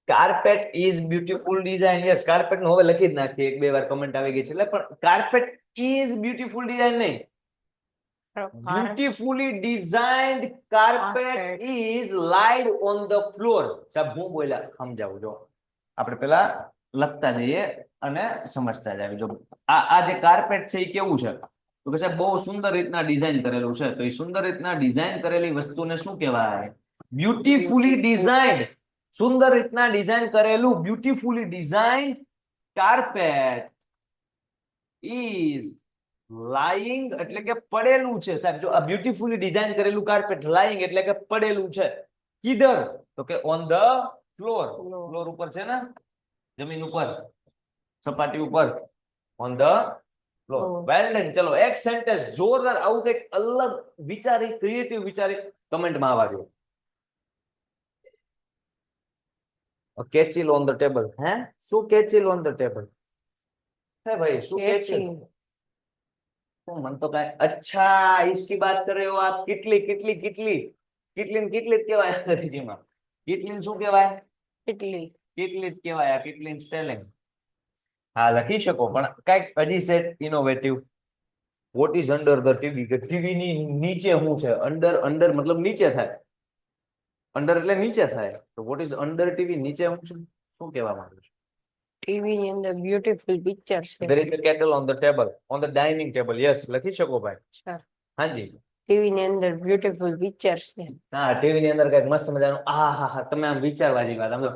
Carpet is beautiful design. Yes carpet નું હવે લખી જ નાખીએ. 1-2 વાર કમેન્ટ આવી ગઈ છે એટલે. પણ કાર્પેટ ઇઝ બ્યુટીફુલ ડિઝાઇન નહીં. Beautifully designed carpet is laid on the floor. સાહેબ હું બોલ્યા સમજાવું જો. આપણે પેલા લખતા જઈએ અને સમજતા જઈએ. જો આ જે કાર્પેટ છે એ કેવું છે? તો કે સાહેબ બહુ સુંદર રીતના ડિઝાઇન કરેલું છે. તો એ સુંદર રીતના ડિઝાઇન કરેલી વસ્તુને શું કહેવાય? Beautifully designed. સુંદર રીતના ડિઝાઇન કરેલું beautifully designed carpet is lying એટલે કે પડેલું છે. સાહેબ જો આ બ્યુટીફુલી ડિઝાઇન કરેલું કાર્પેટ લાઈંગ એટલે કે પડેલું છે. કિધર? તો કે ઓન ધ ફ્લોર. ફ્લોર ઉપર છે ને, જમીન ઉપર, સપાટી ઉપર. On the floor. Well done. ચલો એક સેન્ટેન્સ જોરદાર આવું કંઈક અલગ વિચારી, ક્રિએટિવ વિચારી કમેન્ટમાં આવવા દો. કેચિલ ઓન ધ ટેબલ. હે શું કેચિલ ઓન ધ ટેબલ? હે ભાઈ શું કેચિલ? मन तो कहे अच्छा इसकी बात कर रहे हो आप. किटली કહેવાય અંગ્રેજીમાં. કિટલી શું કહેવાય? કિટલી જ કહેવાય. આ કિટલી સ્પેલિંગ હા લખી શકો. પણ કઈક હજી set innovative. What is under the TV? કે ટીવી ની નીચે શું છે? અંડર મતલબ નીચે થાય. અંડર એટલે નીચે થાય. તો વોટ ઇઝ અંડર ટીવી? નીચે શું છે? શું કહેવા માંગુ છું? ટીવી ની અંદર બ્યુટીફુલ પિક્ચર છે. There is a kettle on the table, on the dining table. Yes લખી શકો ભાઈ. હાજી ટીવી ની અંદર બ્યુટીફુલ પિક્ચર છે. હા ટીવી ની અંદર કઈક મસ્ત મજાનું. હા તમે આમ વિચારવા જેવી વાત. સમજો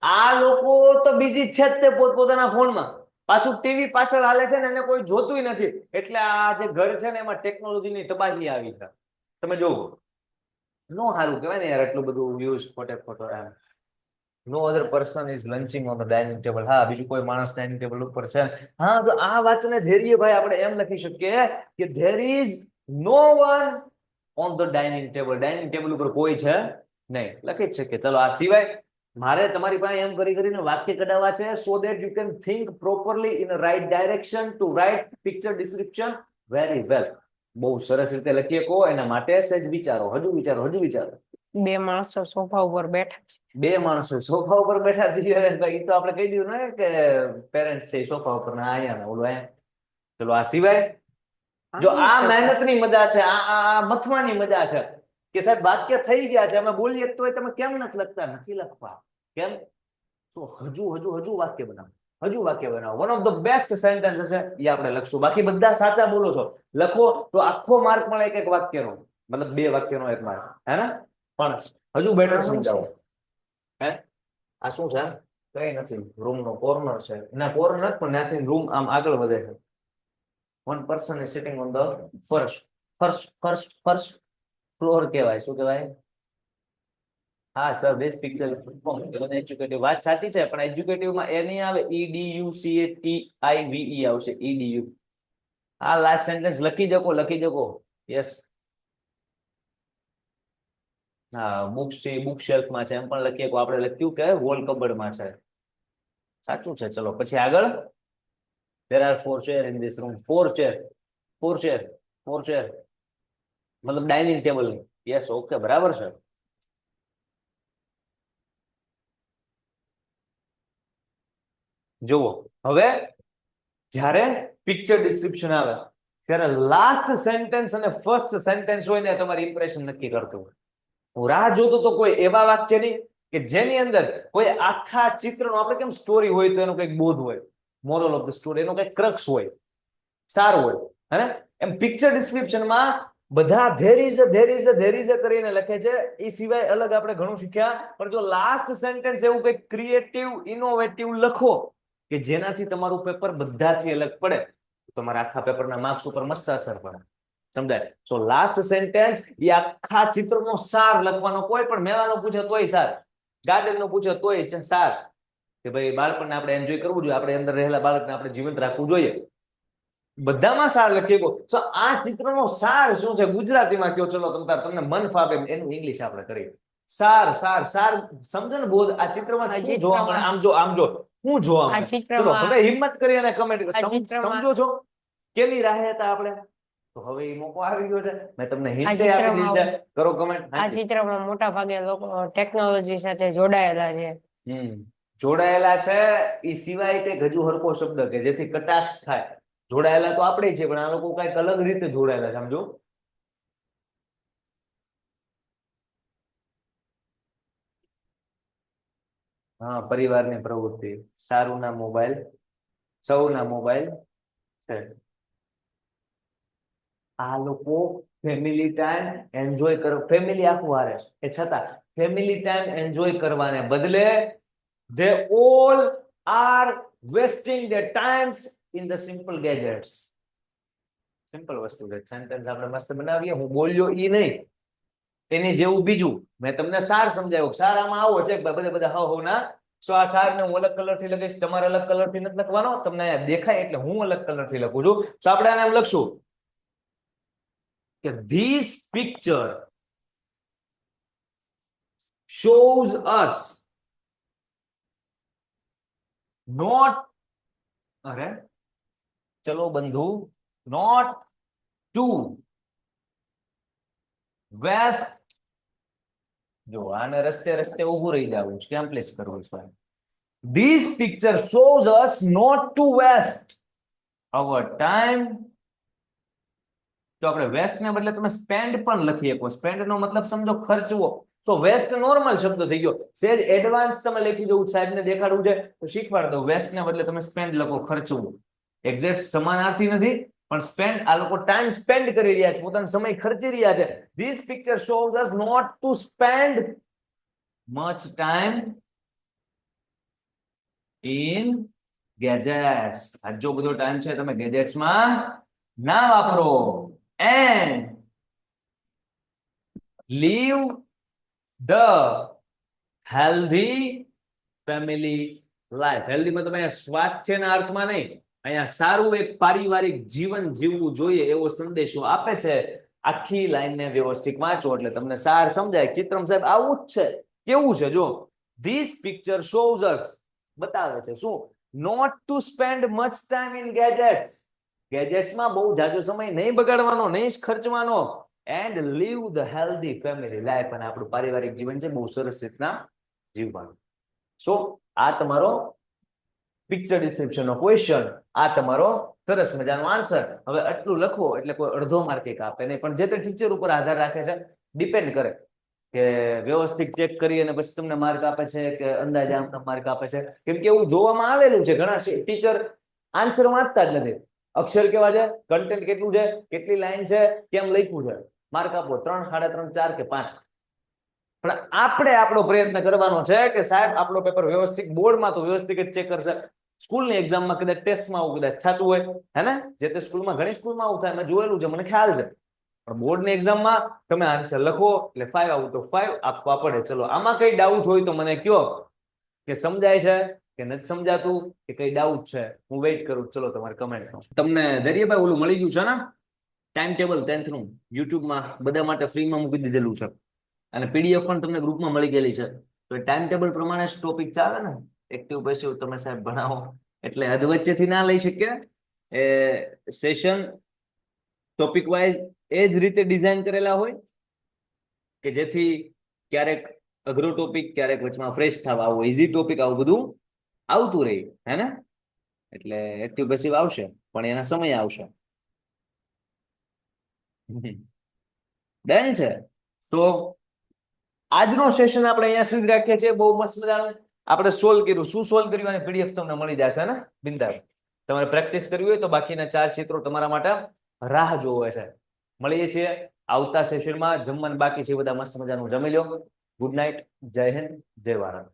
આ લોકો તો બીજી છે જ તે પોતપોતાના ફોનમાં. પાછું ટીવી પાછળ હાલે છે ને એને કોઈ જોતું નથી. એટલે આ જે ઘર છે ને એમાં ટેકનોલોજીની તબાહી આવી છે. તમે જોવો નો સારું કહેવાય ને યાર. એટલું બધું વ્યૂઝ ખોટો એમ. No other person is lunching on the dining table. હા બીજું કોઈ માણસ ડાઇનિંગ ટેબલ ઉપર છે. હા તો આ વાતને ધૈર્ય ભાઈ આપણે એમ લખી શકીએ કે there is no one on the dining table. Dining table ઉપર કોઈ છે નહીં. લખી જ શકીએ. ચલો આ સિવાય મારે તમારી પાસે એમ કરીને વાક્ય કઢાવવા છે so that you can think properly in right direction to write picture description very well. બહુ સરસ રીતે લખી શકો એના માટે સહેજ વિચારો, હજુ વિચારો, હજુ વિચારો. બે માણસો સોફા ઉપર બેઠા છે. બે માણસો સોફા ઉપર બેઠા દિવ્યેશભાઈ, એ તો આપણે કહી દીધું ને કે પેરેન્ટ્સ છે સોફા ઉપર ના અહીંયા ને ઓલું અહીંયા. ચલો આ સિવાય જો આ મહેનતની મજા છે, આ મથવાની મજા છે કે સાહેબ વાક્ય થઈ ગયા છે, અમે બોલીએ તો તમે કેમ નથી લખતા? નથી લખવા કેમ? તો હજુ હજુ હજુ વાક્ય બનાવો, હજુ વાક્ય બનાવો. One of the best sentence હશે એ આપણે લખશું. બાકી બધા સાચા બોલો છો, લખો તો આખો માર્ક મળે એક એક વાક્યનો, મતલબ બે વાક્યનો એક માર્ક, હે ને? પણ હજુ બેટર સમજાવો. હે આ શું છે? કઈ નથી, રૂમ નો કોર્નર છે. ના કોર્નર નથી, પણ ત્યાંથી રૂમ આમ આગળ વધે છે. one person is sitting on the first floor કહેવાય. શું કહેવાય? હા sir, this picture is from educative. વાત સાચી છે, પણ એજ્યુકેટિવ માં એ નહીં આવે, EDUCATIVE આવશે, EDU. આ લાસ્ટ સેન્ટેન્સ લખી શકો. યસ. હા, બુક્સ છે, બુક શેલ્ફ માં છે, એમ પણ લખીએ. આપણે લખ્યું કે વોલ કબર્ડ માં છે. સાચું છે. ચલો પછી આગળ. there are 4 chairs in this room. 4 chair મતલબ ડાઇનિંગ ટેબલ. યસ, ઓકે, બરાબર છે. જુઓ હવે જ્યારે પિક્ચર ડિસ્ક્રિપ્શન આવે ત્યારે લાસ્ટ સેન્ટેન્સ અને ફર્સ્ટ સેન્ટેન્સ હોય ને તમારી ઇમ્પ્રેશન નક્કી કરતું હોય. હું રાહ જોતો તો કોઈ એવા વાક્યની કે જેની અંદર કોઈ આખા ચિત્રનો, આપણે કેમ સ્ટોરી હોય તો એનો કંઈક બોધ હોય, મોરલ ઓફ ધ સ્ટોરી, એનો કંઈક ક્રક્સ હોય, સાર હોય, હે? એમ પિક્ચર ડિસ્ક્રિપ્શનમાં બધા ધેર ઇઝ કરીને લખે છે. એ સિવાય અલગ આપણે ઘણું શીખ્યા, પણ જો લાસ્ટ સેન્ટેન્સ એવું કંઈક ક્રિએટિવ, ઇનોવેટિવ લખો કે જેનાથી તમારું પેપર બધાથી અલગ પડે, તો તમારા આખા પેપરના માર્ક્સ ઉપર મસ્ત અસર પડે. સમજાય? સો લાસ્ટ સેન્ટેન્સ એ આખા ચિત્રનો સાર લખવાનો. કોઈ પણ મેળાનો પૂછે તોય સાર, ગાર્ડનનો પૂછે તોય સાર, કે ભાઈ બાળપણને આપણે એન્જોય કરવું જોઈએ, આપણે અંદર રહેલા બાળકને આપણે જીવંત રાખવું જોઈએ. બધામાં સાર લખી શકો. તો આ ચિત્રનો સાર શું છે ગુજરાતીમાં કયો? ચલો તમને મન ફાવે એનું ઇંગ્લિશ આપણે કરીએ. સાર સમજો ને બોધ. આ ચિત્રમાં શું જોવા મળે? આમ જો હું જોવા મળે? ચલો હવે હિંમત કરી અને કમેન્ટ સમજો છો કેની રાહે હતા આપણે? તો હવે એ મોકો આવી ગયો છે, મેં તમને હિન્ટ આપી દીધી છે. કરો કમેન્ટ. આ ચિત્રમાં મોટા ભાગે લોકો ટેકનોલોજી સાથે જોડાયેલા છે. જોડાયેલા છે. એ સિવાય કંઈક હજુ હરકો શબ્દ કે જેથી કટાક્ષ થાય. જોડાયેલા તો આપણે છે, પણ આ લોકો કઈક અલગ રીતે જોડાયેલા. સમજો? હા, પરિવારની પ્રવૃત્તિ. સારું ના મોબાઈલ, સૌના મોબાઈલ છે. આ લોકો ફેમિલી ટાઈમ એન્જોય કરો, ફેમિલી આખું હારે છે, એ છતાં ફેમિલી ટાઈમ એન્જોય કરવાને બદલે they all are wasting their times in the simple gadgets. Simple વસ્તુ છે. સેન્ટેન્સ આપણે મસ્ત બનાવીએ. હું બોલ્યો ઈ નહીં, એની જેવું બીજું. મેં તમને સાર સમજાવ્યો. સાર આમાં આવો છે બધા હો ના. સો આ સાર ને હું અલગ કલર થી લખીશ, તમારે અલગ કલર થી નથી લખવાનો. તમને દેખાય એટલે હું અલગ કલર થી લખું છું. તો આપણે આને એમ લખશું કે this picture shows us not, અરે ચલો બંધુ, not to waste. જો આને રસ્તે ઊભું રહી જવું છે, કેમ પ્લેસ કરવું છે? this picture shows us not to waste our time. તો આપણે વેસ્ટ ને બદલે તમે સ્પેન્ડ પણ લખી શકો. સ્પેન્ડ નો મતલબ સમજો ખર્ચવો. તો વેસ્ટ નોર્મલ શબ્દ થઈ ગયો. સેજ એડવાન્સ તમે લખી જવું, સાહેબને દેખાડવું છે તો શીખવાડ દો. વેસ્ટ ને બદલે તમે સ્પેન્ડ લખો, ખર્ચવું. એક્ઝેક્ટ સમાનાર્થી નથી, પણ સ્પેન્ડ, આ લોકો ટાઈમ સ્પેન્ડ કરી રહ્યા છે, પોતાનો સમય ખર્ચી રહ્યા છે. This picture shows us not to spend much time in gadgets. આજો બધો ટાઈમ છે તમે ગેજેટ્સ માં ના વાપરો. And live the healthy family life. Healthy માં તમે સ્વાસ્થ્યના અર્થમાં નહીં, અહીંયા સારું એક પારિવારિક જીવન જીવવું જોઈએ એવો સંદેશો આપે છે. આખી લાઈનને વ્યવસ્થિત વાંચો એટલે તમને સાર સમજાય. ચિત્રમ સાહેબ આવું જ છે. કેવું છે જો, ધીસ પિક્ચર શોઝ અસ, બતાવે છે શું? Not to spend much time in gadgets, ગેજેટ્સમાં બહુ જાજો સમય નહીં બગાડવાનો, નહીં જ ખર્ચવાનો, and live the healthy family life, અને આપણું પારિવારિક જીવન છે બહુ સરસ રીતના જીવવાનું. સો આ તમારો પિક્ચર ડિસ્ક્રિપ્શન નો ક્વેશ્ચન, આ તમારો સરસ મજાનો આન્સર. હવે આટલું લખવો એટલે કોઈ અડધો માર્ક આપે નહીં, પણ જે તે ટીચર ઉપર આધાર રાખે છે, ડિપેન્ડ કરે કે વ્યવસ્થિત ચેક કરી અને પછી તમને માર્ક આપે છે કે અંદાજે આમને માર્ક આપે છે. કેમ કે એવું જોવામાં આવેલું છે, ઘણા ટીચર આન્સર વાંચતા જ નથી, અક્ષર કેવા છે, કન્ટેન્ટ કેટલું છે, કેટલી લાઈન છે, કેમ લખ્યું છે, માર્ક આપો 3, 3.5, 4 કે 5. પણ આપણે આપણો પ્રયત્ન કરવાનો છે કે સાહેબ આપણો પેપર વ્યવસ્થિત, બોર્ડમાં તો વ્યવસ્થિત જ ચેક કરશે, સ્કૂલની એક્ઝામમાં કદાચ ટેસ્ટમાં આવું કદાચ થતું હોય, હે ને, જે તે સ્કૂલમાં ઘણી સ્કૂલમાં આવું થાય, મેં જોયેલું છે, મને ખ્યાલ છે. પણ બોર્ડની એક્ઝામમાં તમે આન્સર લખો એટલે 5 આઉટ ઓફ 5 આપવા પડે. ચલો આમાં કઈ ડાઉટ હોય તો મને કયો કે સમજાય છે કે નથી સમજાતું, કે કઈ ડાઉટ છે, હું વેઇટ કરું. ચલો તમારી કમેન્ટ. તમને દરિયાભાઈ ઓલું મળી ગયું છે ને, ટાઈમ ટેબલ 10th નું યુટ્યુબમાં બધા માટે ફ્રીમાં મૂકી દીધેલું છે, અને પીડીએફ પણ તમને ગ્રુપમાં મળી ગયેલી છે. તો ટાઈમ ટેબલ પ્રમાણે જ ટોપિક ચાલે ને, એક્ટિવ પેસિવ તમે સાહેબ ભણાવો એટલે અધ વચ્ચેથી ના લઈ શકીએ. એ સેશન ટોપિક વાઇઝ એ જ રીતે ડિઝાઇન કરેલા હોય કે જેથી ક્યારેક અઘરો ટોપિક, ક્યારેક વચમાં ફ્રેશ થવા, આવું ઇઝી ટોપિક, આવું બધું આવતું રહે, હે ને. એટલે એક્ટિવ પેસિવ આવશે પણ એના સમય આવશે. ડન છે. તો આજનો સેશન આપણે અહીંયા સુધી રાખીએ છીએ. બહુ મસ્ત મજાનું આપણે સોલ્વ કર્યું. શું સોલ્વ કર્યું અને પીડીએફ તમને મળી જશે ને બિંદાસ. તમારે પ્રેક્ટિસ કરવી હોય તો બાકીના 4 ચિત્રો તમારા માટે રાહ જોવે છે. મળીએ છીએ આવતા સેશનમાં. જમવાનું બાકી છે, બધા મસ્ત મજાનું જમી લો. ગુડ નાઇટ, જય હિન્દ, જય ભારત.